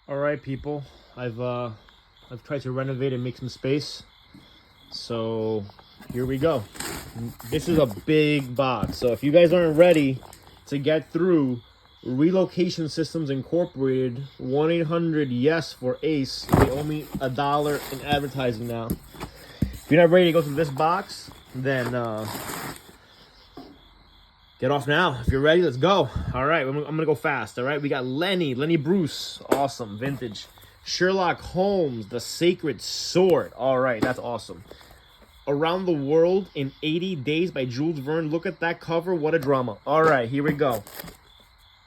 All right, people. I've tried to renovate and make some space. So here we go. This is a big box. So if you guys aren't ready to get through Relocation Systems Incorporated, 1-800-YES for ACE. They owe me $1 in advertising now. If you're not ready to go through this box, then get off now. If you're ready, let's go. All right, I'm gonna go fast. All right, we got Lenny Bruce, awesome, vintage. Sherlock Holmes, The Sacred Sword. All right, that's awesome. Around the World in 80 Days by Jules Verne. Look at that cover, what a drama. All right, here we go.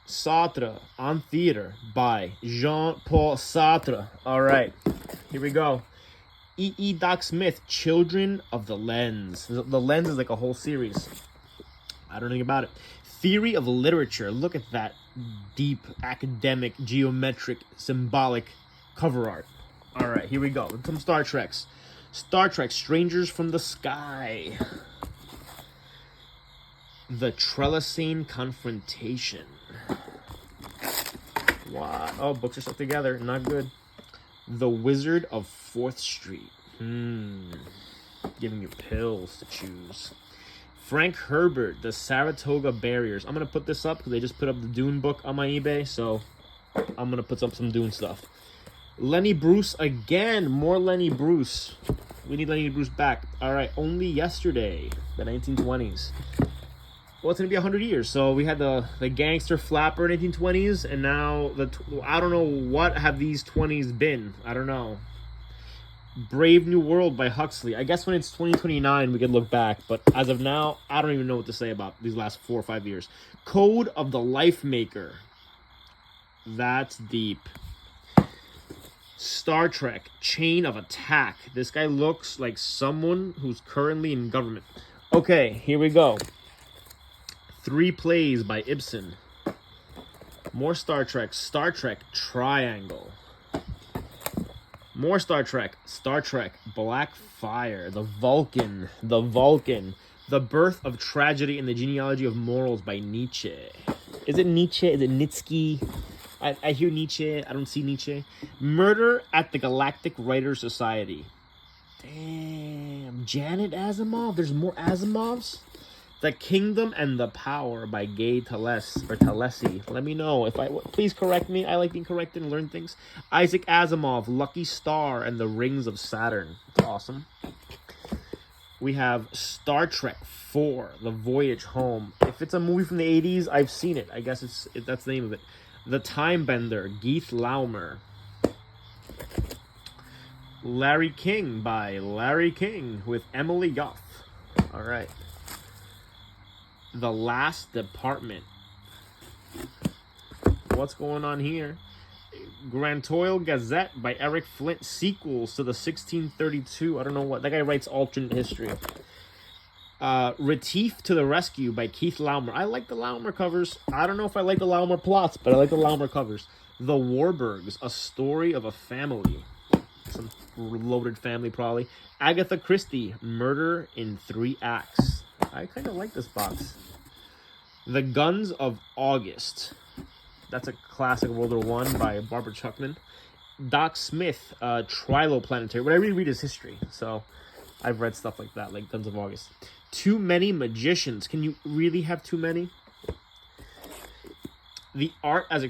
Sartre on Theater by Jean-Paul Sartre. All right, here we go. E. Doc Smith, Children of the Lens. The Lens is like a whole series. I don't know anything about it. Theory of Literature. Look at that deep, academic, geometric, symbolic cover art. All right, here we go. Some Star Treks. Star Trek, Strangers from the Sky. The Trellisane Confrontation. Wow. Oh, books are stuck together. Not good. The Wizard of 4th Street. Giving you pills to choose. Frank Herbert, The Saratoga Barriers. I'm going to put this up because they just put up the Dune book on my eBay. So I'm going to put up some Dune stuff. Lenny Bruce again. More Lenny Bruce. We need Lenny Bruce back. All right. Only Yesterday. The 1920s. Well, it's going to be 100 years. So we had the gangster flapper in 1920s. And now, I don't know what have these 20s been. I don't know. Brave New World by Huxley. I guess when it's 2029, we could look back. But as of now, I don't even know what to say about these last 4 or 5 years. Code of the Life Maker. That's deep. Star Trek, Chain of Attack. This guy looks like someone who's currently in government. Okay, here we go. 3 Plays by Ibsen. More Star Trek. Star Trek Triangle. More Star Trek. Star Trek Black Fire. The Vulcan. The Birth of Tragedy and the Genealogy of Morals by Nietzsche. Is it Nietzsche? Is it Nietzsche? I hear Nietzsche. I don't see Nietzsche. Murder at the Galactic Writers Society. Damn. Janet Asimov? There's more Asimovs? The Kingdom and the Power by Gay Talesi. Let me know please correct me. I like being corrected and learn things. Isaac Asimov, Lucky Star and the Rings of Saturn. It's awesome. We have Star Trek 4, The Voyage Home. If it's a movie from the 80s, I've seen it. I guess that's the name of it. The Time Bender, Keith Laumer. Larry King by Larry King with Emily Goff. All right. The Last Department. What's going on here? Grantoil Gazette by Eric Flint. Sequels to the 1632. I don't know what. That guy writes alternate history. Retief to the Rescue by Keith Laumer. I like the Laumer covers. I don't know if I like the Laumer plots, but I like the Laumer covers. The Warburgs, A Story of a Family. Some loaded family, probably. Agatha Christie, Murder in 3 Acts. I kind of like this box. The Guns of August. That's a classic World War I by Barbara Chuckman. Doc Smith, Trilo Planetary. What I really read is history, so I've read stuff like that, like Guns of August. Too Many Magicians. Can you really have too many? The Art as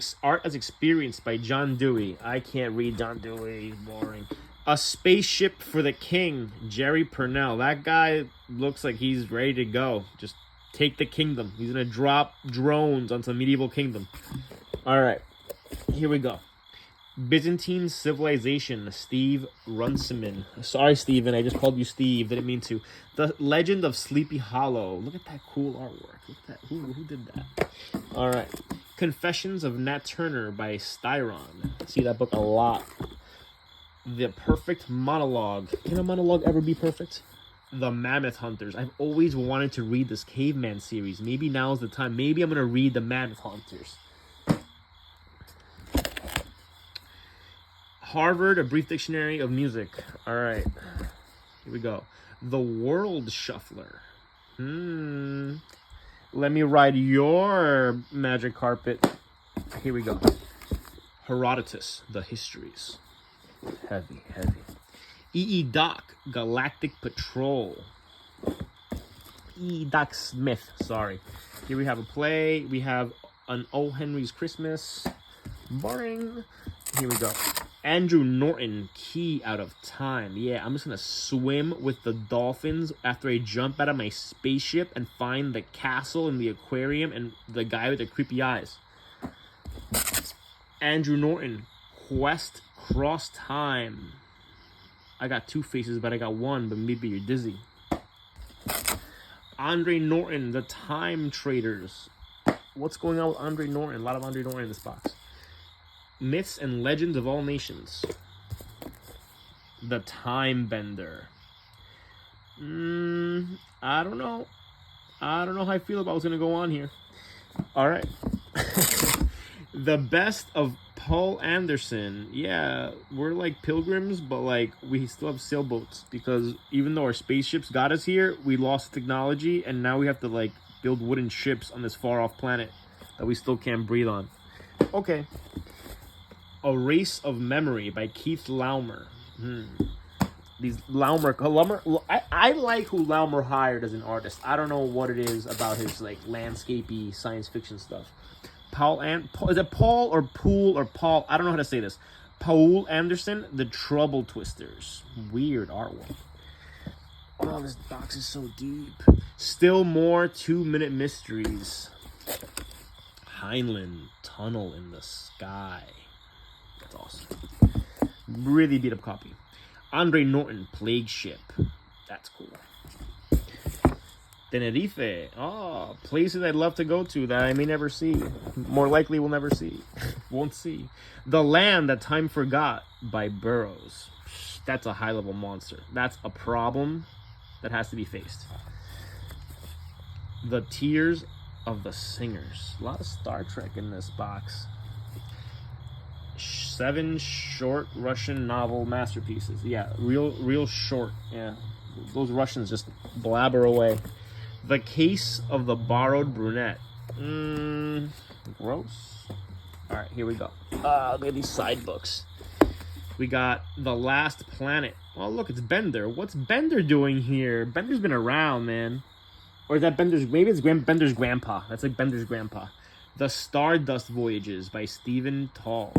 Experienced by John Dewey. I can't read John Dewey. He's boring. A Spaceship for the King, Jerry Purnell. That guy looks like he's ready to go. Just take the kingdom. He's going to drop drones on some medieval kingdom. All right, here we go. Byzantine Civilization, Steve Runciman. Sorry, Steven, I just called you Steve. Didn't mean to. The Legend of Sleepy Hollow. Look at that cool artwork. Look at that. Who did that? All right. Confessions of Nat Turner by Styron. I see that book a lot. The Perfect Monologue. Can a monologue ever be perfect? The Mammoth Hunters. I've always wanted to read this Caveman series. Maybe now's the time. Maybe I'm going to read The Mammoth Hunters. Harvard, A Brief Dictionary of Music. All right. Here we go. The World Shuffler. Let me ride your magic carpet. Here we go. Herodotus, The Histories. Heavy, heavy. E.E. Doc, Galactic Patrol. E. Doc Smith, sorry. Here we have a play. We have an O. Henry's Christmas. Boring. Here we go. Andrew Norton, Key Out of Time. Yeah, I'm just going to swim with the dolphins after I jump out of my spaceship and find the castle and the aquarium and the guy with the creepy eyes. Andrew Norton, Quest Cross Time. I got two faces, but I got one, but maybe you're dizzy. Andre Norton, The Time Traders. What's going on with Andre Norton? A lot of Andre Norton in this box. Myths and Legends of All Nations. The Time Bender. I don't know. I don't know how I feel about what's going to go on here. All right. The Best of Poul Anderson. Yeah, we're like pilgrims, but like we still have sailboats because even though our spaceships got us here, we lost technology and now we have to like build wooden ships on this far off planet that we still can't breathe on. Okay. A Race of Memory by Keith Laumer. These Laumer, I like who Laumer hired as an artist. I don't know what it is about his like landscapey science fiction stuff. Is it Paul or Poul or Paul? I don't know how to say this. Poul Anderson, The Trouble Twisters. Weird artwork. Oh, this box is so deep. Still more 2-minute mysteries. Heinlein, Tunnel in the Sky. That's awesome. Really beat up copy. Andre Norton, Plague Ship. That's cool. Tenerife. Oh, places I'd love to go to that I may never see. More likely will never see. Won't see. The Land That Time Forgot by Burroughs. That's a high-level monster. That's a problem that has to be faced. The Tears of the Singers. A lot of Star Trek in this box. 7 short Russian novel masterpieces. Yeah, real short. Yeah, those Russians just blabber away. The Case of the Borrowed Brunette. Gross. All right, here we go. Look at these side books. We got The Last Planet. Oh, look, it's Bender. What's Bender doing here? Bender's been around, man. Or is that Bender's... Maybe it's Bender's grandpa. That's like Bender's grandpa. The Stardust Voyages by Stephen Tall.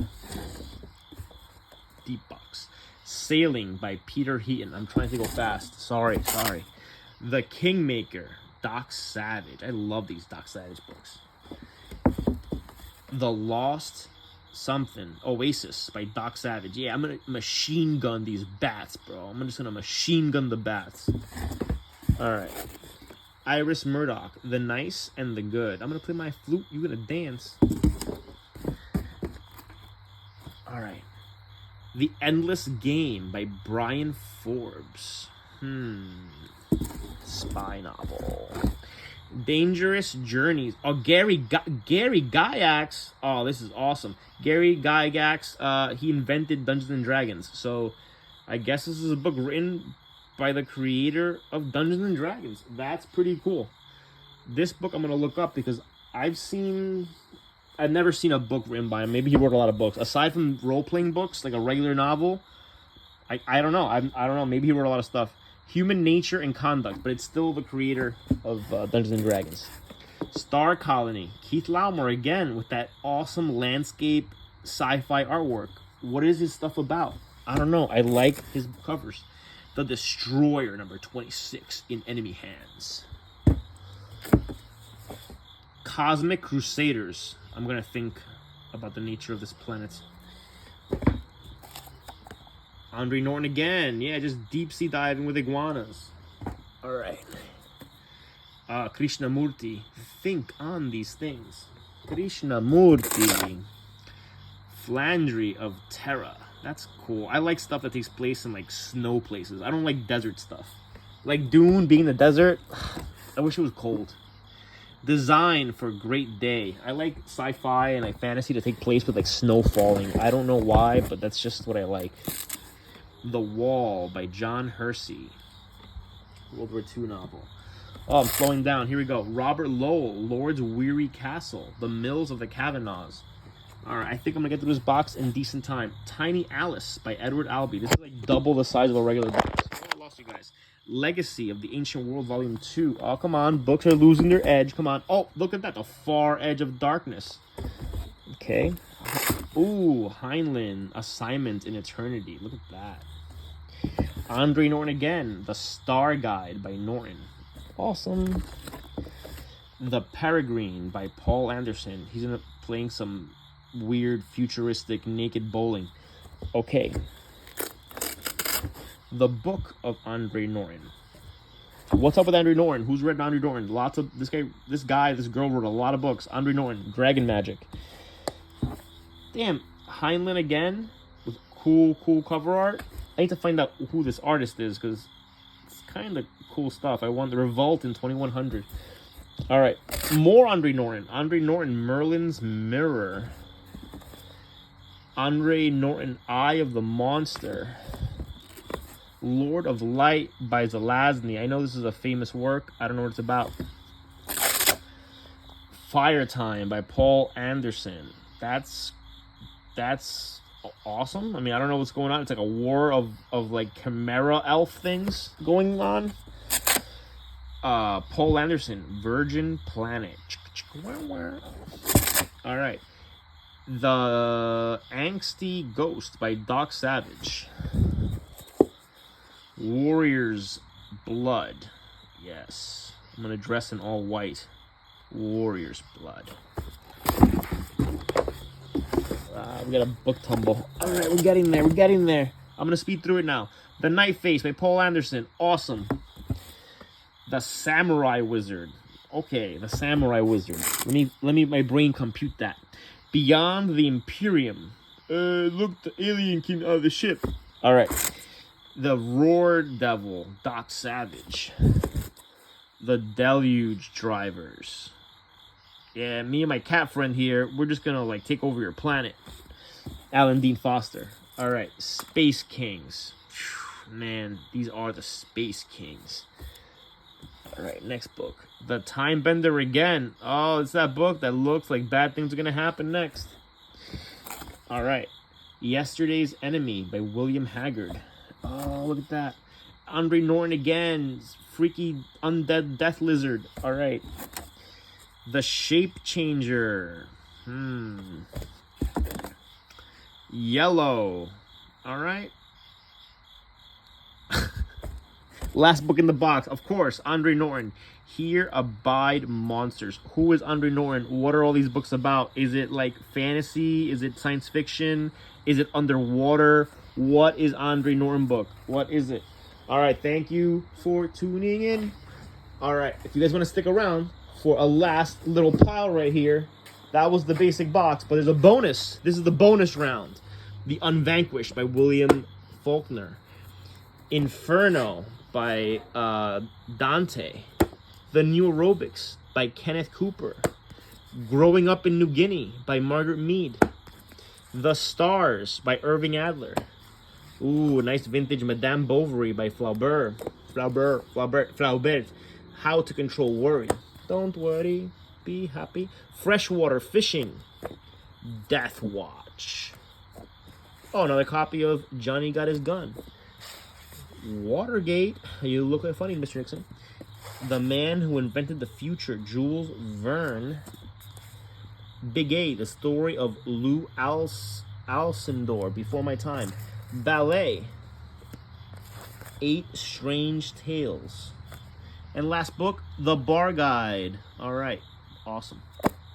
Deep box. Sailing by Peter Heaton. I'm trying to go fast. Sorry. The Kingmaker. Doc Savage. I love these Doc Savage books. The Lost Something. Oasis by Doc Savage. Yeah, I'm going to machine gun these bats, bro. I'm just going to machine gun the bats. All right. Iris Murdoch. The Nice and the Good. I'm going to play my flute. You're going to dance. All right. The Endless Game by Brian Forbes. Spy novel. Dangerous Journeys. Oh, Gary Gygax. Oh, this is awesome. Gary Gygax, he invented Dungeons and Dragons. So I guess this is a book written by the creator of Dungeons and Dragons. That's pretty cool. This book I'm going to look up because I've never seen a book written by him. Maybe he wrote a lot of books. Aside from role-playing books, like a regular novel, I don't know. I don't know. Maybe he wrote a lot of stuff. Human Nature and Conduct, but it's still the creator of Dungeons and Dragons. Star Colony. Keith Laumer again with that awesome landscape sci-fi artwork. What is his stuff about? I don't know. I like his covers. The Destroyer, number 26, in enemy hands. Cosmic Crusaders. I'm going to think about the nature of this planet. Andre Norton again. Yeah, just deep sea diving with iguanas. All right. Krishnamurti. Think on these things. Krishnamurti. Flandry of Terra. That's cool. I like stuff that takes place in like snow places. I don't like desert stuff. Like Dune being in the desert. I wish it was cold. Design for Great Day. I like sci-fi and like fantasy to take place with like snow falling. I don't know why, but that's just what I like. The Wall by John Hersey. World War II novel. Oh, I'm slowing down. Here we go. Robert Lowell, Lord's Weary Castle. The Mills of the Kavanaghs. All right, I think I'm gonna get through this box in decent time. Tiny Alice by Edward Albee. This is like double the size of a regular box. Oh, I lost you guys. Legacy of the Ancient World, Volume 2. Oh, come on. Books are losing their edge. Come on. Oh, look at that. The Far Edge of Darkness. Okay. Ooh, Heinlein. Assignment in Eternity. Look at that. Andre Norton again. The Star Guide by Norton. Awesome. The Peregrine by Paul Anderson. He's playing some weird, futuristic, naked bowling. Okay. The Book of Andre Norton. What's up with Andre Norton? Who's read Andre Norton? Lots of this girl wrote a lot of books. Andre Norton, Dragon Magic. Damn, Heinlein again with cool cover art. I need to find out who this artist is because it's kind of cool stuff. I won the Revolt in 2100. All right, more Andre Norton. Andre Norton, Merlin's Mirror. Andre Norton, Eye of the Monster. Lord of Light by Zelazny. I know this is a famous work. I don't know what it's about. Fire Time by Poul Anderson. That's awesome. I mean, I don't know what's going on. It's like a war of like chimera elf things going on. Poul Anderson, Virgin Planet. All right. The Angsty Ghost by Doc Savage. Warrior's Blood. Yes. I'm going to dress in all white. Warrior's Blood. We got a book tumble. All right, we're getting there. I'm going to speed through it now. The Night Face by Poul Anderson. Awesome. The Samurai Wizard. Okay, the Samurai Wizard. Let me my brain compute that. Beyond the Imperium. Look, the alien came out of the ship. All right. The Roar Devil, Doc Savage. The Deluge Drivers. Yeah, me and my cat friend here, we're just gonna like take over your planet. Alan Dean Foster. All right, Space Kings. Man, these are the Space Kings. All right, next book. The Time Bender again. Oh, it's that book that looks like bad things are gonna happen next. All right, Yesterday's Enemy by William Haggard. Oh, look at that. Andre Norton again. Freaky undead death lizard. All right. The Shape Changer. Yellow. All right. Last book in the box. Of course, Andre Norton. Here Abide Monsters. Who is Andre Norton? What are all these books about? Is it like fantasy? Is it science fiction? Is it underwater? What is Andre Norton book? What is it? All right, thank you for tuning in. All right, if you guys want to stick around for a last little pile right here, that was the basic box, but there's a bonus. This is the bonus round. The Unvanquished by William Faulkner. Inferno by Dante. The New Aerobics by Kenneth Cooper. Growing Up in New Guinea by Margaret Mead. The Stars by Irving Adler. Ooh, nice vintage Madame Bovary by Flaubert. How to Control Worry. Don't worry, be happy. Freshwater Fishing. Death Watch. Oh, another copy of Johnny Got His Gun. Watergate. You look like funny, Mr. Nixon. The Man Who Invented the Future. Jules Verne. Big A, the story of Lou Alcindor, Before My Time. Ballet. 8 Strange Tales. And last book, The Bar Guide. All right. Awesome.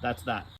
That's that.